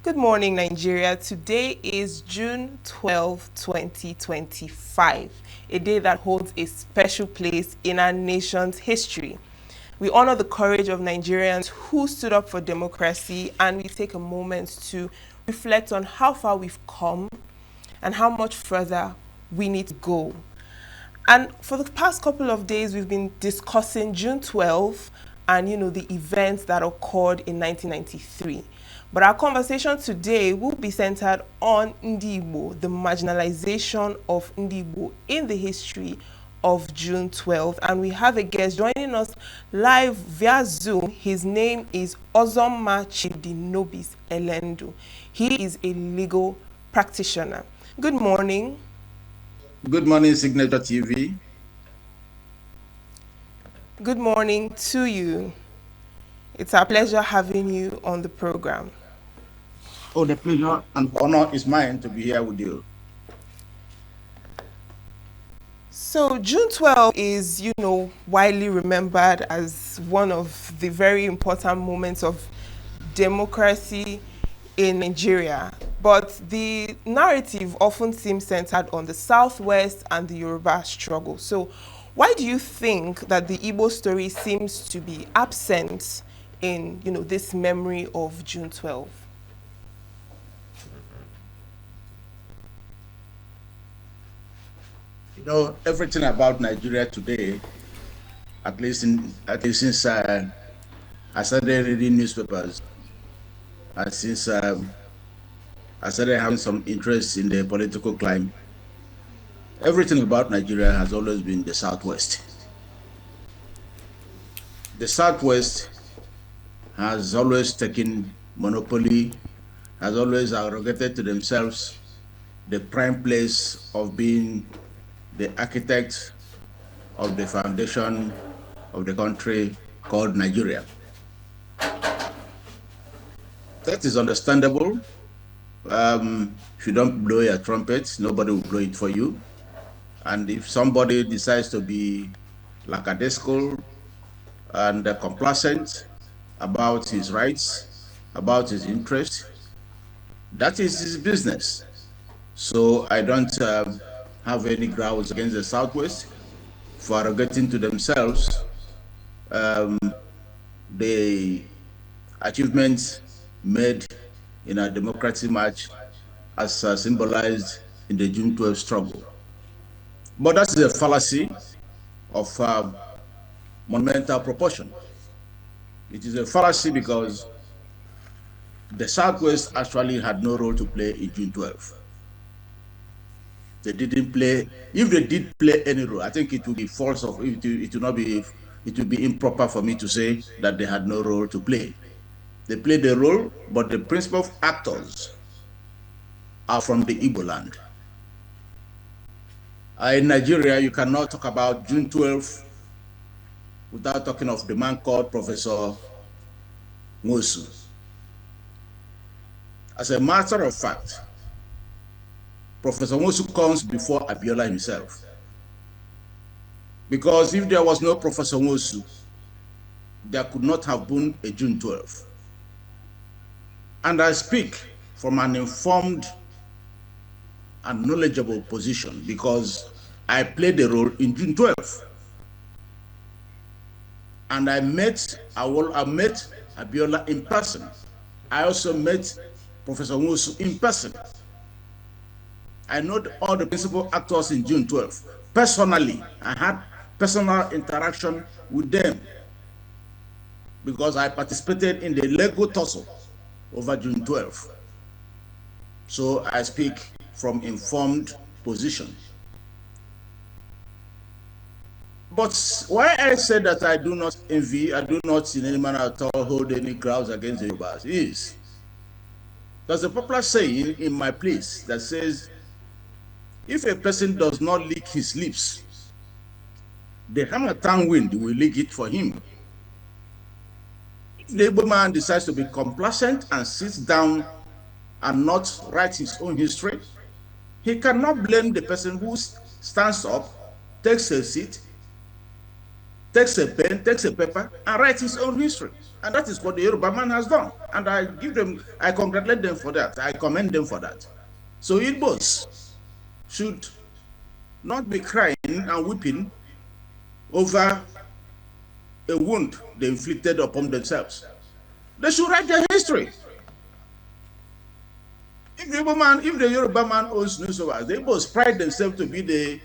Good morning, Nigeria. Today is June 12, 2025, a day that holds a special place in our nation's history. We honor the courage of Nigerians who stood up for democracy, and we take a moment to reflect on how far we've come and how much further we need to go. And for the past couple of days, we've been discussing June 12th and, the events that occurred in 1993. But our conversation today will be centered on Ndigbo, the marginalization of Ndigbo in the history of June 12th. And we have a guest joining us live via Zoom. His name is Ozoma Chidi Nobis Elendu. He is a legal practitioner. Good morning. Good morning, Signature TV. Good morning to you. It's our pleasure having you on the program. Oh, the pleasure and honor is mine to be here with you. So June 12th is, widely remembered as one of the very important moments of democracy in Nigeria. But the narrative often seems centered on the Southwest and the Yoruba struggle. So why do you think that the Igbo story seems to be absent in, this memory of June 12th? Everything about Nigeria today, at least since I started reading newspapers, and since I started having some interest in the political climate, everything about Nigeria has always been the Southwest. The Southwest has always taken monopoly, has always arrogated to themselves the prime place of being the architect of the foundation of the country called Nigeria. That is understandable. If you don't blow your trumpet, nobody will blow it for you. And if somebody decides to be lackadaisical and complacent about his rights, about his interests, that is his business. So I don't have any grounds against the Southwest for arrogating to themselves the achievements made in a democratic march as symbolized in the June 12 struggle. But that's a fallacy of monumental proportion. It is a fallacy because the Southwest actually had no role to play in June 12. They didn't play. If they did play any role, I think it would be false. It would not be. It would be improper for me to say that they had no role to play. They played a role, but the principal actors are from the Igbo land. In Nigeria, you cannot talk about June 12 without talking of the man called Professor Nwosu. As a matter of fact, Professor Nwosu comes before Abiola himself. Because if there was no Professor Nwosu, there could not have been a June 12. And I speak from an informed and knowledgeable position because I played a role in June 12. And I met Abiola in person. I also met Professor Nwosu in person. I know all the principal actors in June 12. Personally, I had personal interaction with them because I participated in the legal tussle over June 12. So I speak from informed position. But why I said that I do not envy, I do not in any manner at all hold any grounds against the Yorubas is there's a popular saying in my place that says, if a person does not lick his lips, the Hamatan wind will lick it for him. If the Igbo man decides to be complacent and sits down and not write his own history, he cannot blame the person who stands up, takes a seat, takes a pen, takes a paper, and writes his own history. And that is what the Yoruba man has done. And I congratulate them for that. I commend them for that. So Igbos should not be crying and weeping over a wound they inflicted upon themselves. They should write their history. If the Yoruba man owns newspapers, the Igbos pride themselves to be the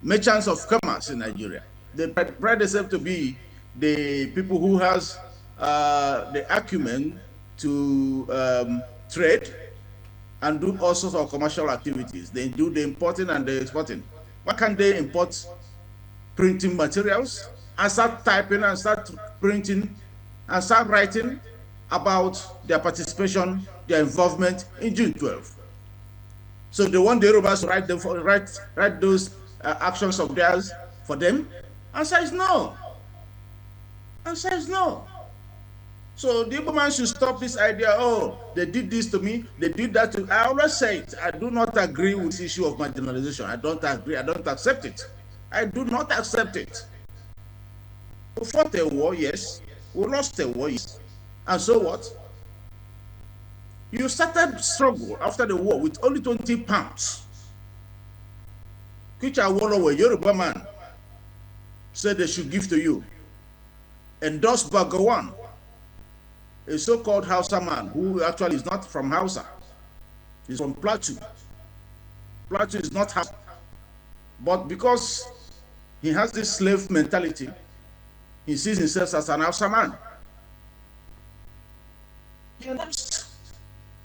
merchants of commerce in Nigeria. They pride themselves to be the people who has the acumen to trade and do all sorts of commercial activities. They do the importing and the exporting. Why can't they import printing materials and start typing and start printing and start writing about their participation, their involvement in June 12? So they want the Yorubas to write those actions of theirs for them? Answer is no. Answer is no. So the Igbo man should stop this idea, oh, they did this to me, they did that to me. I always say it, I do not agree with this issue of marginalization. I don't agree, I don't accept it. I do not accept it. We fought a war, yes. We lost a war, yes. And so what? You started struggle after the war with only 20 pounds. Which a Yoruba man, said they should give to you. Endorsed by Gawan, a so-called Hausa man who actually is not from Hausa. He's from Plateau. Plateau is not Hausa. But because he has this slave mentality, he sees himself as an Hausa man. He announced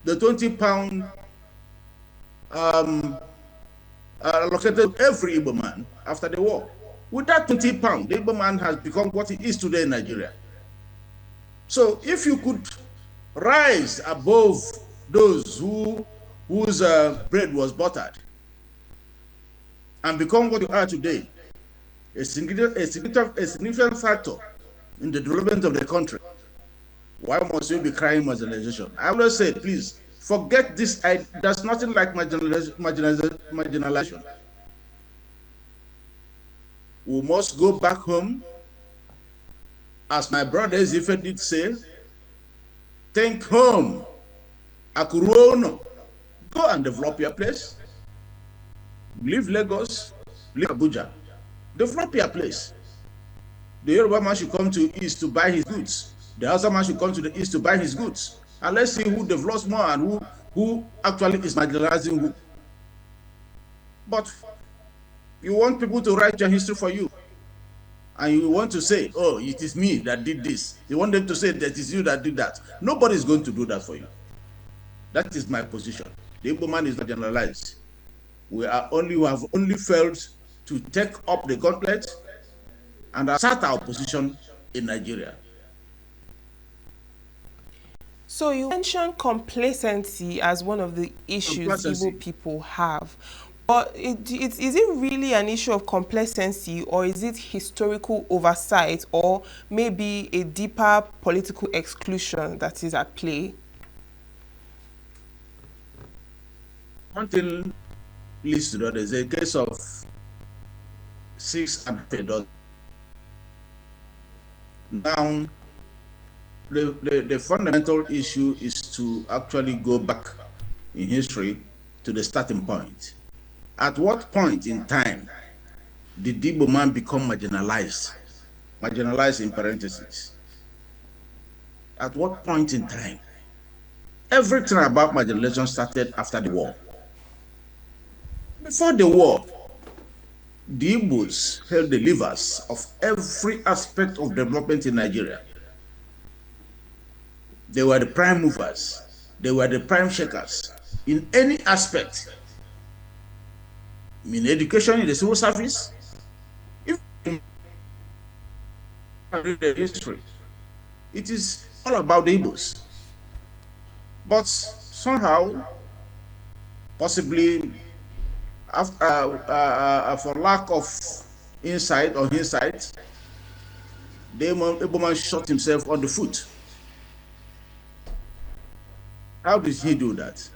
the 20-pound allocated every Igbo man after the war. With that 20 pounds, the Igbo man has become what he is today in Nigeria. So if you could rise above those whose bread was buttered and become what you are today, a significant factor in the development of the country, why must you be crying marginalization? I always say, please, forget this. There's nothing like marginalization. We must go back home. As my brother Zife did say, think home. Akuruono. Go and develop your place. Leave Lagos, leave Abuja. Develop your place. The Yoruba man should come to East to buy his goods. The Hausa man should come to the East to buy his goods. And let's see who develops more and who actually is marginalizing who. But you want people to write your history for you. And you want to say, oh, it is me that did this. You want them to say that it is you that did that. Nobody is going to do that for you. That is my position. The Igbo man is not generalized. We have only failed to take up the gauntlet and assert our position in Nigeria. So you mentioned complacency as one of the issues Igbo people have. But is it really an issue of complacency, or is it historical oversight, or maybe a deeper political exclusion that is at play? One thing leads to the other. There's a case of 6 and 8. Now, the fundamental issue is to actually go back in history to the starting point. At what point in time did the Igbo man become marginalized? Marginalized in parentheses. At what point in time? Everything about marginalization started after the war. Before the war, the Igbos held the levers of every aspect of development in Nigeria. They were the prime movers. They were the prime shakers in any aspect. In education, in the civil service, if you read the history, it is all about the Igbos. But somehow, possibly for lack of insight or hindsight, the Igbo man shot himself on the foot. How did he do that?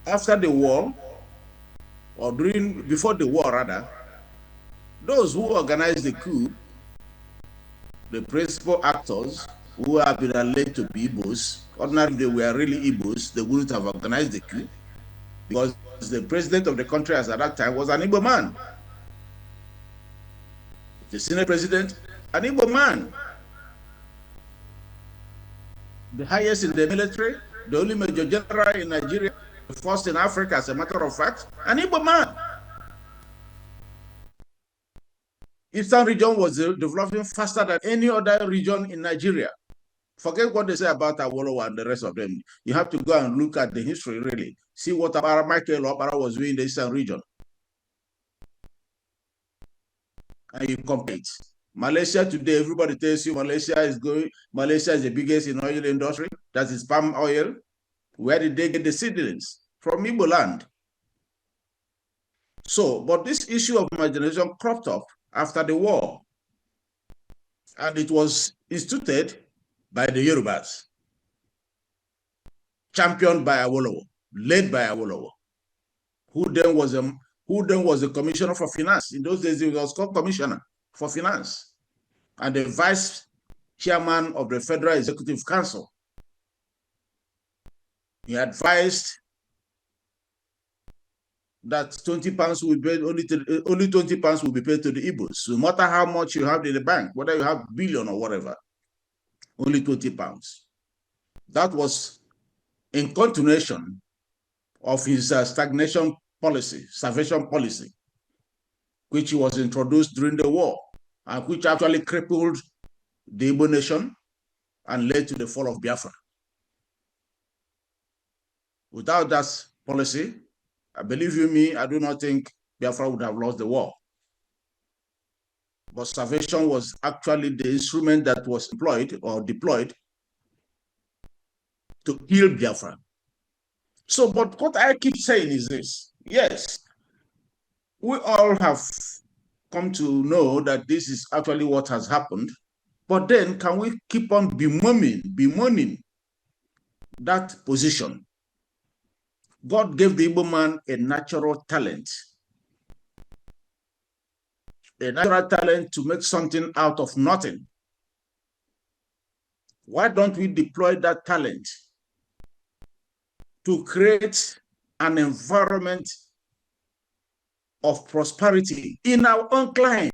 After the war, or before the war rather, Those who organized the coup, the principal actors who have been alleged to be Igbos, ordinarily if they were really Igbos, they wouldn't have organized the coup because the president of the country at that time was an Igbo man. The Senate president, an Igbo man. The highest in the military, the only major general in Nigeria, the first in Africa, as a matter of fact, an Igbo man. Eastern region was developing faster than any other region in Nigeria. Forget what they say about Awolowo and the rest of them. You have to go and look at the history, really. See what Michael Opara was doing in the Eastern region. And you compete. Malaysia today, everybody tells you Malaysia is the biggest in oil industry. That is palm oil. Where did they get the seedlings? From Igbo land. So, but this issue of marginalization cropped up after the war. And it was instituted by the Yorubas, championed by Awolowo, led by Awolowo, who then was the commissioner for finance. In those days, he was called commissioner for finance and the vice chairman of the Federal Executive Council. He advised that 20 pounds will be paid, only 20 pounds will be paid to the Igbos. No matter how much you have in the bank, whether you have billion or whatever, only 20 pounds. That was in continuation of his starvation policy, which was introduced during the war, and which actually crippled the Igbo nation and led to the fall of Biafra. Without that policy, believe you me, I do not think Biafra would have lost the war. But starvation was actually the instrument that was employed or deployed to kill Biafra. So, but what I keep saying is this: yes, we all have come to know that this is actually what has happened, but then can we keep on bemoaning that position? God gave the Igbo man a natural talent to make something out of nothing. Why don't we deploy that talent to create an environment of prosperity in our own clime?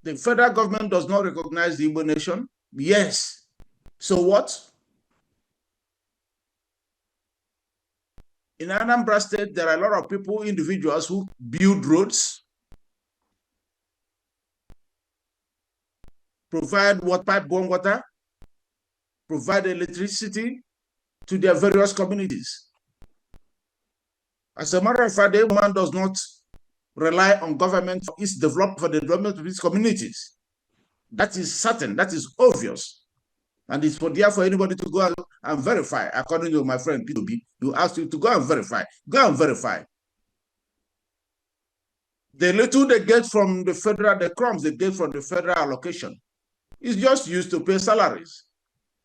The federal government does not recognize the Igbo nation. Yes. So what? In Anambra State, there are a lot of people, individuals who build roads, provide pipe-borne water, provide electricity to their various communities. As a matter of fact, the man does not rely on government for the development of its communities. That is certain, that is obvious. And it's for anybody to go and verify. According to my friend P2B, you asked you to go and verify. Go and verify. The little they get from the federal, the crumbs they get from the federal allocation is just used to pay salaries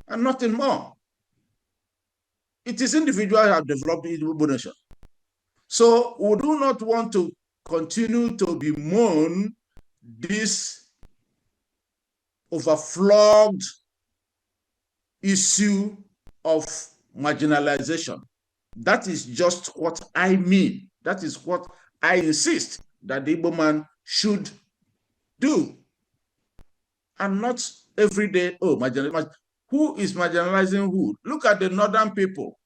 and nothing more. It is individuals who have developed the Igbo nation. So we do not want to continue to bemoan this overflowed issue of marginalization. That is just what I mean. That is what I insist that the Igbo man should do. And not every day, oh, who is marginalizing who? Look at the northern people.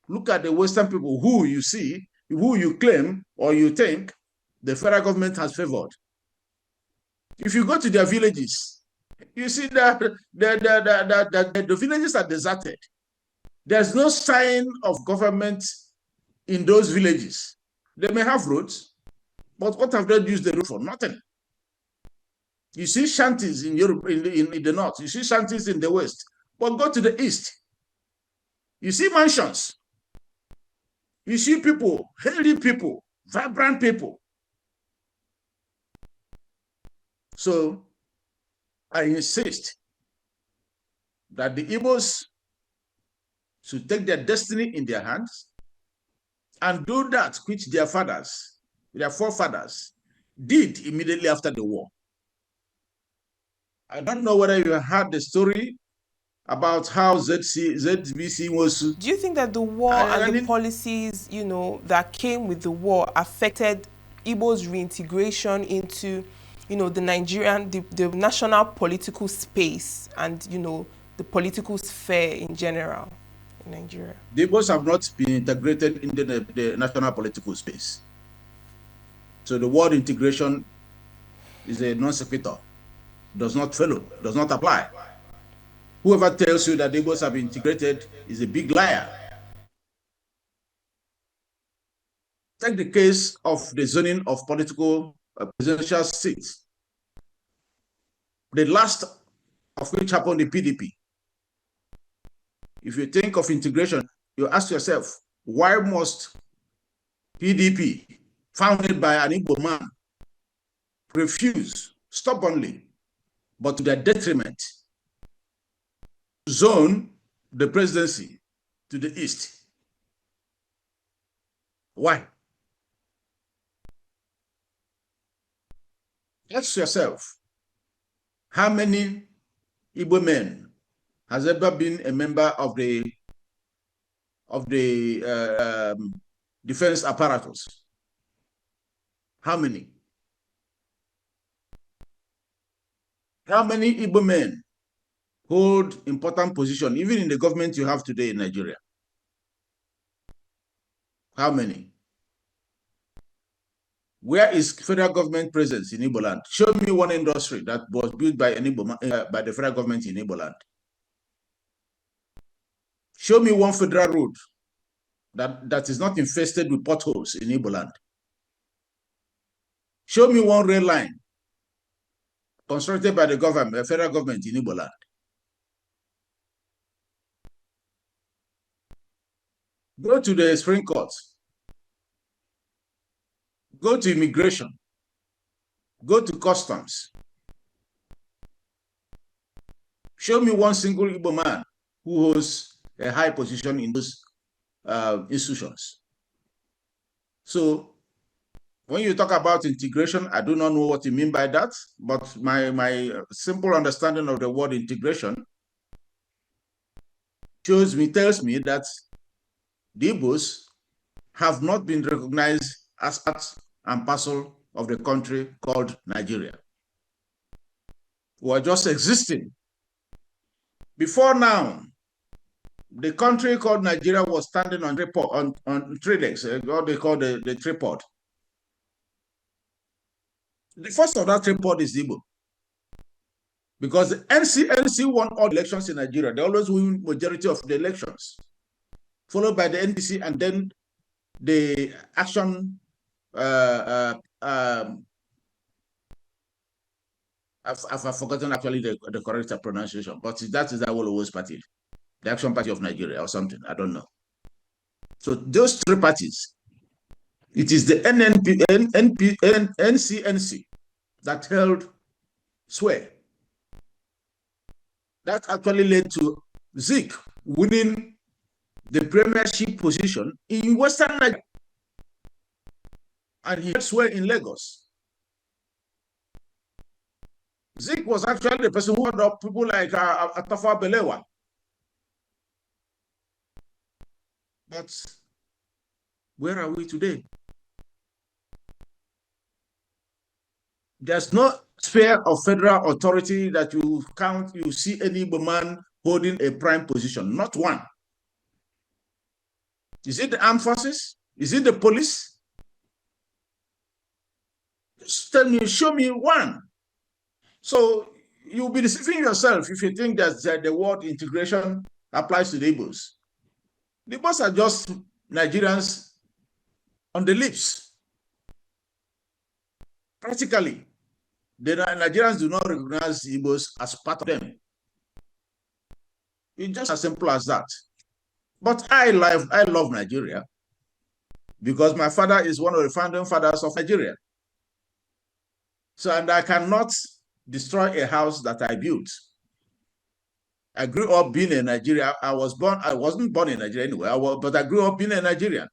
Look at the western people who you see, who you claim or you think the federal government has favored. If you go to their villages, you see that the villages are deserted. There's no sign of government in those villages. They may have roads, but what have they used the road for? Nothing. You see shanties in Europe, in the north. You see shanties in the west. But go to the east. You see mansions. You see people, healthy people, vibrant people. So I insist that the Igbos should take their destiny in their hands and do that which their fathers their forefathers, did immediately after the war. I don't know whether you heard the story about how ZVC was. Do you think that the war and the policies, that came with the war affected Igbo's reintegration into, the Nigerian, the national political space and, the political sphere in general in Nigeria? The Igbos have not been integrated into the national political space. So the word integration is a non sequitur, does not follow, does not apply. Whoever tells you that the Igbos have integrated is a big liar. Take the case of the zoning of political presidential seats, the last of which happened in PDP. If you think of integration, you ask yourself, why must PDP, founded by an Igbo man, refuse stubbornly, but to their detriment, zone the presidency to the east? Why? Ask yourself, how many Igbo men has ever been a member of the defense apparatus? How many? How many Igbo men hold important position, even in the government you have today in Nigeria? How many? Where is federal government presence in Igbo land? Show me one industry that was built by by the federal government in Igbo land. Show me one federal road that is not infested with potholes in Igbo land. Show me one rail line constructed by the government, the federal government in Igbo land. Go to the Supreme Court. Go to immigration. Go to customs. Show me one single Igbo man who holds a high position in those institutions. So when you talk about integration, I do not know what you mean by that, but my simple understanding of the word integration tells me that the Igbos have not been recognized as part and parcel of the country called Nigeria. We are just existing. Before now, the country called Nigeria was standing on three legs, what they call the tripod. The first of that tripod is Igbo. Because the NC won all elections in Nigeria. They always win majority of the elections, followed by the NDC and then the Action I've forgotten actually the correct pronunciation, but that is the Awolowo's party, the Action Party of Nigeria or something, I don't know. So those three parties, it is the NCNC that held sway. That actually led to Zik winning the premiership position in Western Nigeria. And he sway in Lagos. Zik was actually the person who had up people like Atafa Belewa. But where are we today? There's no sphere of federal authority that you see any man holding a prime position, not one. Is it the armed forces? Is it the police? Just tell me, show me one. So you'll be deceiving yourself if you think that the word integration applies to the Igbos. The Igbos are just Nigerians on the lips. Practically, the Nigerians do not recognize the Igbos as part of them. It's just as simple as that. But I love Nigeria because my father is one of the founding fathers of Nigeria. So, and I cannot destroy a house that I built. I grew up being in Nigeria. I wasn't born in Nigeria anyway, but I grew up being a Nigerian.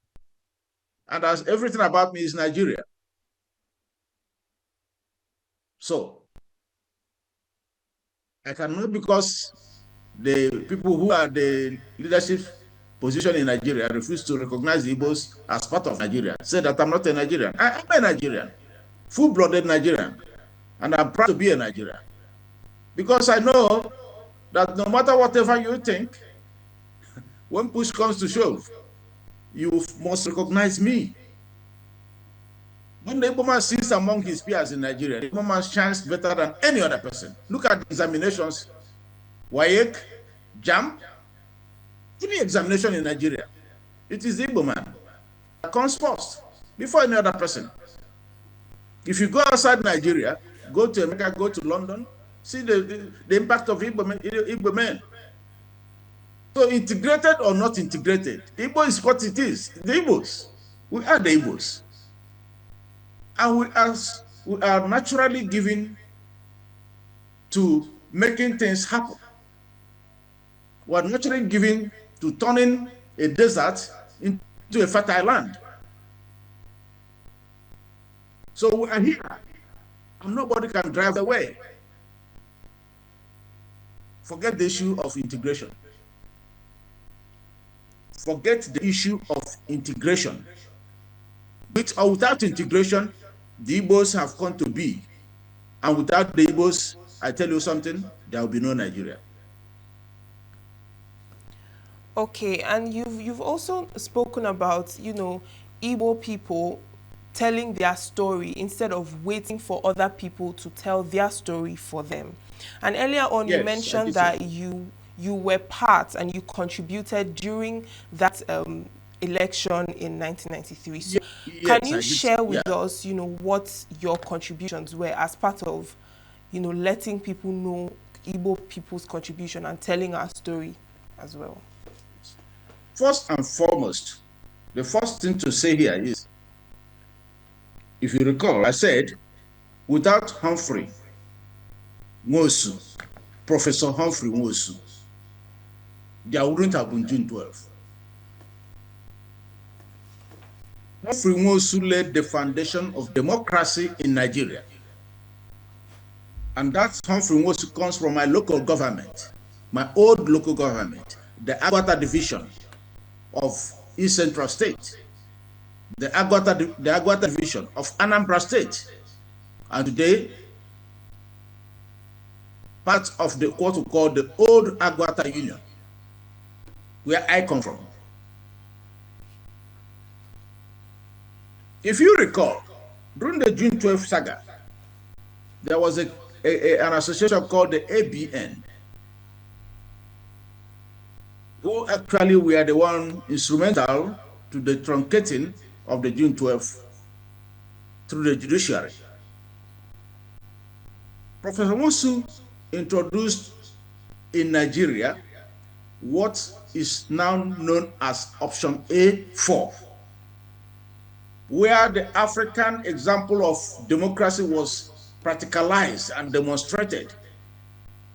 And everything about me is Nigeria. So I cannot, because the people who are the leadership position in Nigeria refuse to recognize the Igbos as part of Nigeria, say that I'm not a Nigerian. I am a Nigerian, full-blooded Nigerian, and I'm proud to be a Nigerian. Because I know that no matter whatever you think, when push comes to shove, you must recognize me. When the Igbo man sits among his peers in Nigeria, the Igbo man shines better than any other person. Look at the examinations, WAEC, JAM, any examination in Nigeria. It is the Igbo man that comes first before any other person. If you go outside Nigeria, go to America, go to London, see the impact of Igbo men. So integrated or not integrated, Igbo is what it is. The Igbos, we are the Igbos. And we are naturally given to making things happen. We are naturally given to turning a desert into a fertile land. So we are here, and nobody can drive away. Forget the issue of integration. Forget the issue of integration. With or without integration, the Igbos have come to be. And without the Igbos, I tell you something, there will be no Nigeria. Okay, and you've also spoken about, Igbo people telling their story instead of waiting for other people to tell their story for them. And earlier on, Yes, you mentioned that you were part and you contributed during that election in 1993. So yes, can you share with us, what your contributions were as part of, letting people know Igbo people's contribution and telling our story as well? First and foremost, the first thing to say here is, if you recall, I said, without Humphrey Nwosu, Professor Humphrey Nwosu, there wouldn't have been June 12th. Humphrey Nwosu laid the foundation of democracy in Nigeria. And that Humphrey Nwosu comes from my local government, my old local government, the Agwata division of East Central State, the Agwata division of Anambra State, and today part of the what we call the old Agwata Union, where I come from. If you recall, during the June 12th saga, there was an association called the ABN, who actually were the one instrumental to the truncating of the June 12th through the judiciary. Professor Nwosu introduced in Nigeria what is now known as Option A4, where the African example of democracy was practicalized and demonstrated.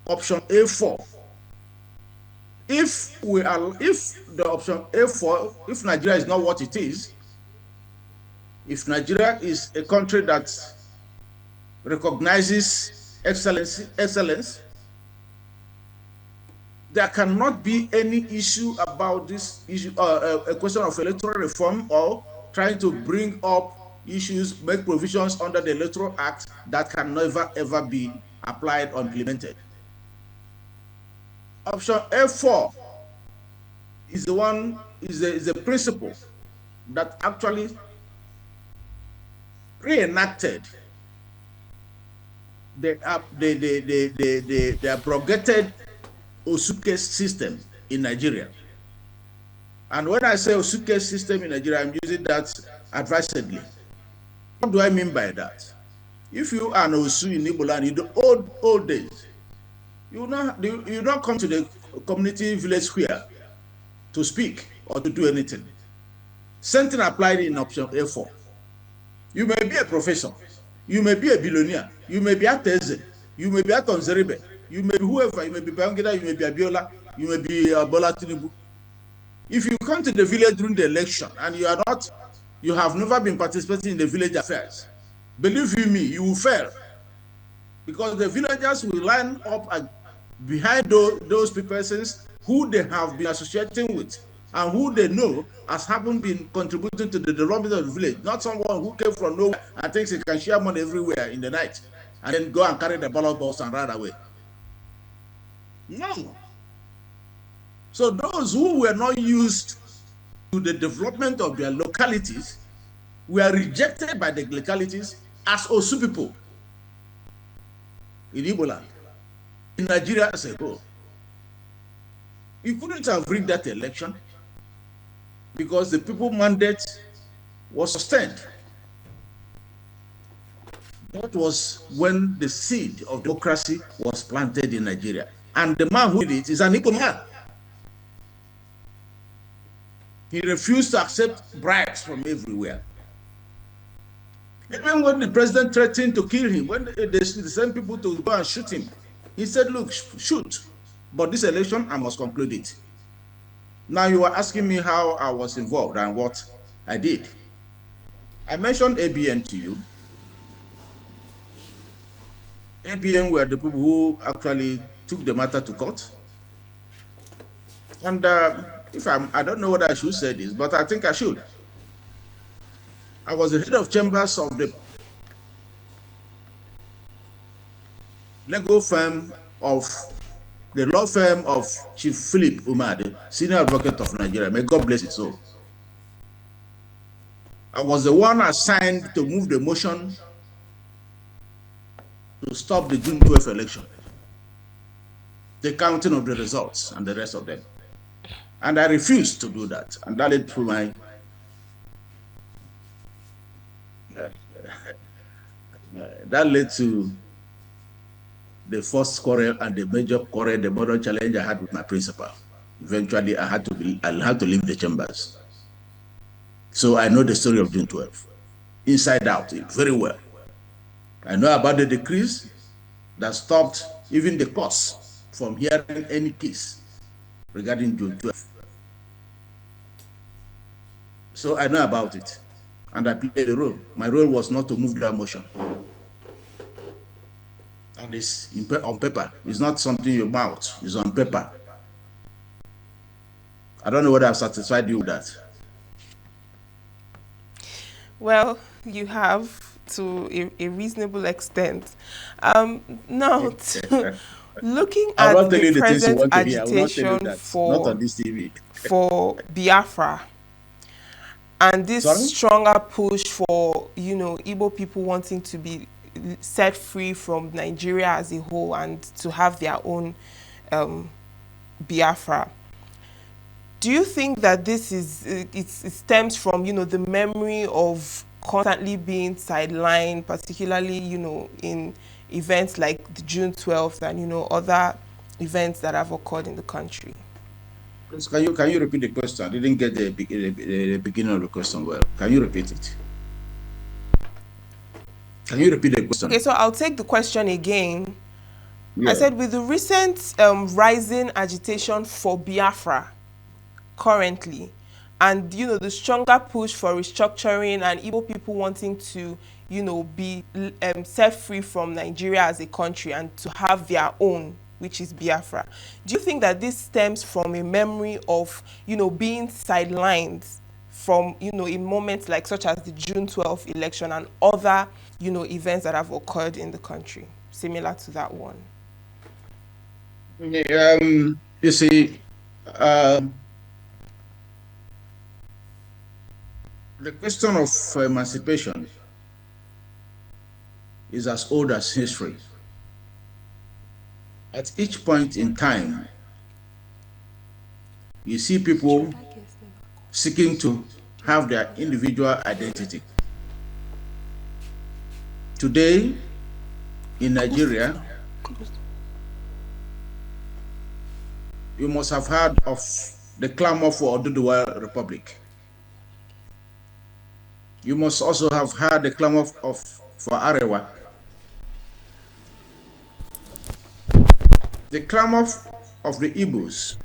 Option A4. If the option A4, if Nigeria is not what it is, if Nigeria is a country that recognizes excellence, there cannot be any issue about this issue, a question of electoral reform or trying to bring up issues, make provisions under the Electoral Act that can never ever be applied or implemented. Option A4 is the one, is a principle that actually reenacted the abrogated Osuke system in Nigeria. And when I say Osuke system in Nigeria, I'm using that advisedly. What do I mean by that? If you are an Osu in Igbo land in the old days, you not come to the community village square to speak or to do anything. Same thing applied in option A4. You may be a professor, you may be a billionaire, you may be a Teze, you may be a Tonzeribe, you may be whoever, you may be Bangida, you may be Abiola, you may be Bola Tinubu. If you come to the village during the election and you have never been participating in the village affairs, believe you me, you will fail. because the villagers will line up behind those persons who they have been associating with and who they know as having been contributing to the development of the village, not someone who came from nowhere and thinks he can share money everywhere in the night and then go and carry the ballot box and run away. No. So those who were not used to the development of their localities were rejected by the localities as Osu people in Igbo land, in Nigeria as a whole. You couldn't have rigged that election because the people mandate was sustained. That was when the seed of democracy was planted in Nigeria. And the man who did it is an Igbo man. He refused to accept bribes from everywhere. Even when the president threatened to kill him, when they sent people to go and shoot him, he said, look, shoot. But this election, I must conclude it. Now you are asking me how I was involved and what I did. I mentioned ABN to you. ABN were the people who actually took the matter to court. And I don't know what I should say this, but I think I should. I was the head of chambers of the legal firm of the law firm of Chief Philip Umade, senior advocate of Nigeria. May God bless his soul. I was the one assigned to move the motion to stop the June 12th election, the counting of the results and the rest of them. And I refused to do that. And that led to my that led to the first quarrel and the major quarrel, the modern challenge I had with my principal. Eventually, I had to leave the chambers. So I know the story of June 12th, inside out, very well. I know about the decrees that stopped even the courts from hearing any case regarding June 12th. So I know about it, and I played a role. My role was not to move that motion. And it's on paper. It's not something you mouth. It's on paper. I don't know whether I've satisfied you with that. Well, you have to a reasonable extent. Now, looking at the present agitation for Biafra and this stronger push for, Igbo people wanting to be set free from Nigeria as a whole and to have their own Biafra. Do you think that this it stems from, the memory of constantly being sidelined, particularly, in events like the June 12th and, other events that have occurred in the country? Please, can you repeat the question? I didn't get the beginning of the question well. Can you repeat it? Can you repeat the question? Okay, so I'll take the question again. Yeah. I said, with the recent rising agitation for Biafra currently, and the stronger push for restructuring and Igbo people wanting to be set free from Nigeria as a country and to have their own, which is Biafra, do you think that this stems from a memory of being sidelined from in moments like such as the June 12th election and other events that have occurred in the country similar to that one? You see, the question of emancipation is as old as history. At each point in time, you see people seeking to have their individual identity. Today, in Nigeria, you must have heard of the clamor for Oduduwa Republic. You must also have heard the clamor for Arewa. The clamor of the Igbos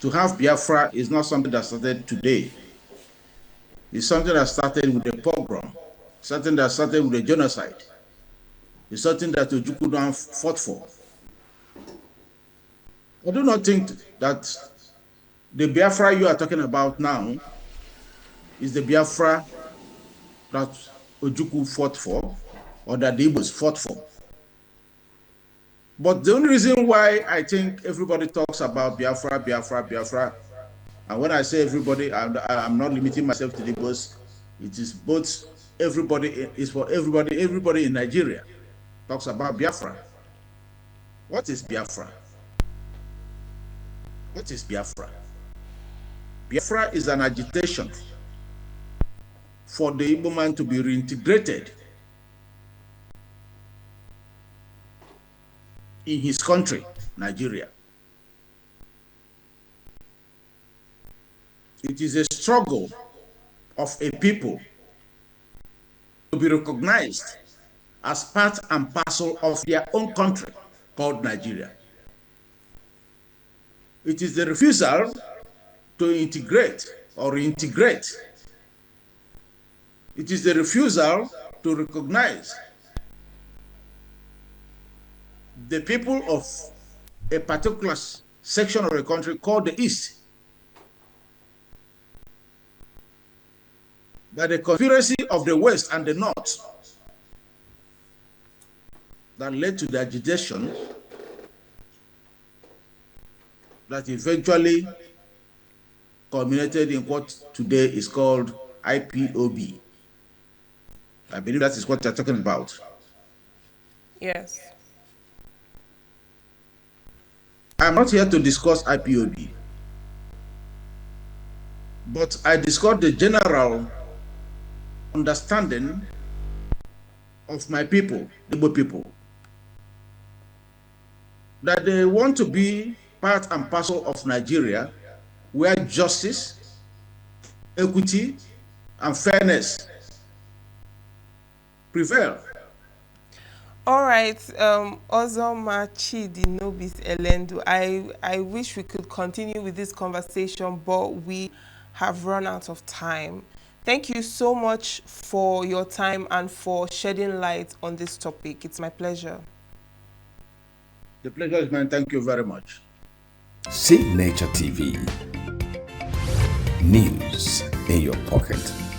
to have Biafra is not something that started today. It's something that started with the pogrom, something that started with the genocide. It's something that Ojukwu don't fought for. I do not think that the Biafra you are talking about now is the Biafra that Ojukwu fought for or that the Igbos fought for. But the only reason why I think everybody talks about Biafra, Biafra, Biafra, and when I say everybody, I'm not limiting myself to the Igbos. It is both everybody, it's for everybody in Nigeria talks about Biafra. What is Biafra? What is Biafra? Biafra is an agitation for the Igbo man to be reintegrated in his country, Nigeria. It is a struggle of a people to be recognized as part and parcel of their own country called Nigeria. It is the refusal to integrate or reintegrate. It is the refusal to recognize the people of a particular section of the country called the East. That the conspiracy of the West and the North that led to the agitation that eventually culminated in what today is called IPOB. I believe that is what you're talking about. Yes. I'm not here to discuss IPOB, but I discussed the general understanding of my people, the Igbo people, that they want to be part and parcel of Nigeria where justice, equity, and fairness prevail. All right, Ozoma Chidi Nobis Elendu. I wish we could continue with this conversation, but we have run out of time. Thank you so much for your time and for shedding light on this topic. It's my pleasure. The pleasure is mine. Thank you very much. Signature TV. News in your pocket.